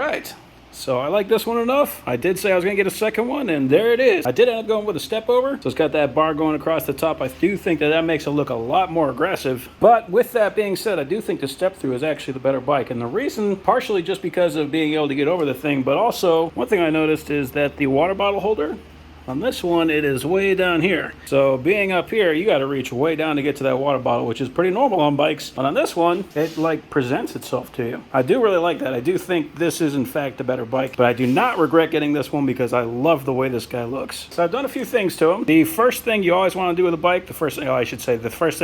right. So I like this one enough. I did say I was going to get a second one, and there it is. I did end up going with a step over, so it's got that bar going across the top. I do think that makes it look a lot more aggressive. But with that being said, I do think the step through is actually the better bike. And the reason, partially just because of being able to get over the thing, but also one thing I noticed is that the water bottle holder, on this one, it is way down here. So being up here, you got to reach way down to get to that water bottle, which is pretty normal on bikes. But on this one, it like presents itself to you. I do really like that. I do think this is in fact a better bike, but I do not regret getting this one because I love the way this guy looks. So I've done a few things to him. The first thing you always want to do with a bike, the first thing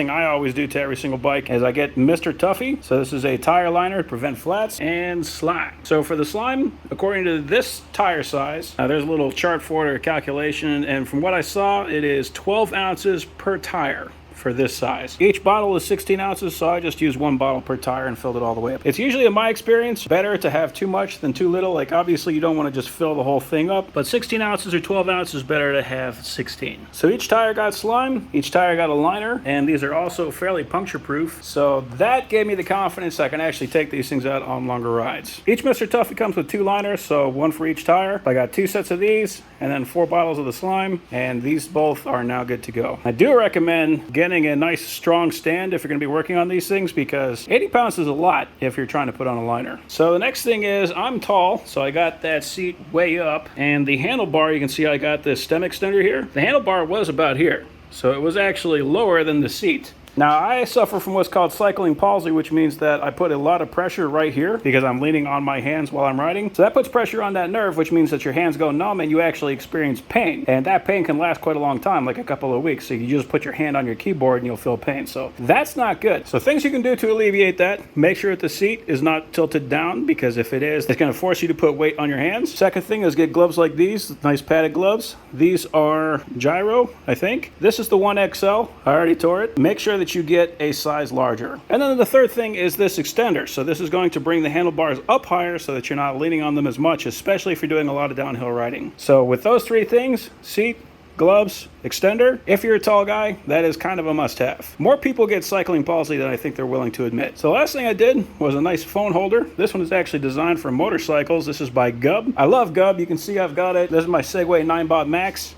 I always do to every single bike is I get Mr. Tuffy. So this is a tire liner to prevent flats and slime. So for the slime, according to this tire size, there's a little chart for it or a calculation. And from what I saw, it is 12 ounces per tire for this size. Each bottle is 16 ounces, so I just used one bottle per tire and filled it all the way up. It's usually, in my experience, better to have too much than too little. Like, obviously, you don't want to just fill the whole thing up, but 16 ounces or 12 ounces better to have 16. So each tire got slime, each tire got a liner, and these are also fairly puncture proof. So that gave me the confidence I can actually take these things out on longer rides. Each Mr. Tuffy comes with 2 liners, so one for each tire. I got 2 sets of these, and then 4 bottles of the slime, and these both are now good to go. I do recommend getting a nice strong stand if you're going to be working on these things, because 80 pounds is a lot if you're trying to put on a liner. So the next thing is, I'm tall, so I got that seat way up, and the handlebar, you can see I got this stem extender here. The handlebar was about here, so it was actually lower than the seat. Now, I suffer from what's called cycling palsy, which means that I put a lot of pressure right here because I'm leaning on my hands while I'm riding. So that puts pressure on that nerve, which means that your hands go numb and you actually experience pain. And that pain can last quite a long time, like a couple of weeks. So you just put your hand on your keyboard and you'll feel pain. So that's not good. So things you can do to alleviate that: make sure that the seat is not tilted down, because if it is, it's going to force you to put weight on your hands. Second thing is get gloves like these, nice padded gloves. These are Gyro, I think. This is the 1XL. I already tore it. Make sure that you get a size larger. And then the third thing is this extender. So this is going to bring the handlebars up higher so that you're not leaning on them as much, especially if you're doing a lot of downhill riding. So with those 3 things, seat, gloves, extender, if you're a tall guy, that is kind of a must-have. More people get cycling palsy than I think they're willing to admit. So the last thing I did was a nice phone holder. This one is actually designed for motorcycles. This is by Gub. I love Gub. You can see I've got it. This is my Segway 9-Bot Max.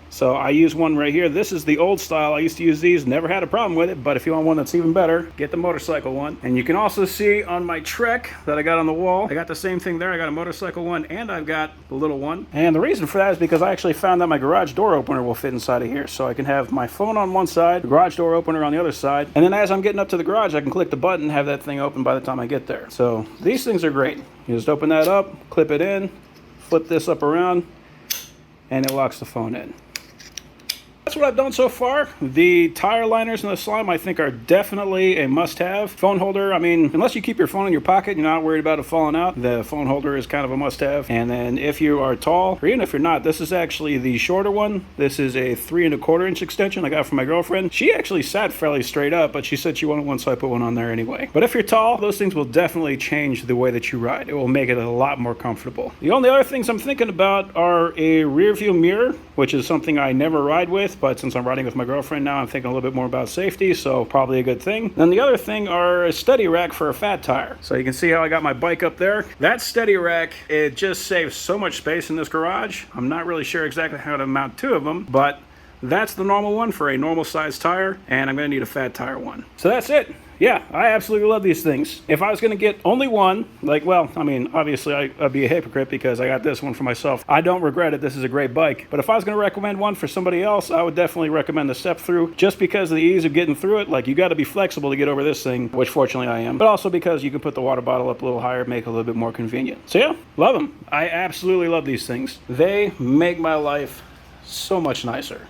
So I use one right here. This is the old style. I used to use these, never had a problem with it, but if you want one that's even better, get the motorcycle one. And you can also see on my Trek that I got on the wall, I got the same thing there. I got a motorcycle one and I've got the little one. And the reason for that is because I actually found that my garage door opener will fit inside of here. So I can have my phone on one side, the garage door opener on the other side, and then as I'm getting up to the garage, I can click the button, have that thing open by the time I get there. So these things are great. You just open that up, clip it in, flip this up around, and it locks the phone in. That's what I've done so far. The tire liners and the slime, I think, are definitely a must-have. Phone holder, I mean, unless you keep your phone in your pocket, you're not worried about it falling out. The phone holder is kind of a must-have. And then if you are tall, or even if you're not, this is actually the shorter one. This is a 3¼ inch extension I got from my girlfriend. She actually sat fairly straight up, but she said she wanted one, so I put one on there anyway. But if you're tall, those things will definitely change the way that you ride. It will make it a lot more comfortable. The only other things I'm thinking about are a rear view mirror, which is something I never ride with, but since I'm riding with my girlfriend now, I'm thinking a little bit more about safety, so probably a good thing. Then the other thing are a steady rack for a fat tire. So you can see how I got my bike up there. That steady rack, it just saves so much space in this garage. I'm not really sure exactly how to mount 2 of them, but that's the normal one for a normal size tire, and I'm going to need a fat tire one. So that's it. Yeah, I absolutely love these things. If I was going to get only one, well, I mean, obviously I'd be a hypocrite because I got this one for myself. I don't regret it. This is a great bike. But if I was going to recommend one for somebody else, I would definitely recommend the step through, just because of the ease of getting through it. Like, you got to be flexible to get over this thing, which fortunately I am. But also because you can put the water bottle up a little higher, make it a little bit more convenient. So yeah, love them. I absolutely love these things. They make my life so much nicer.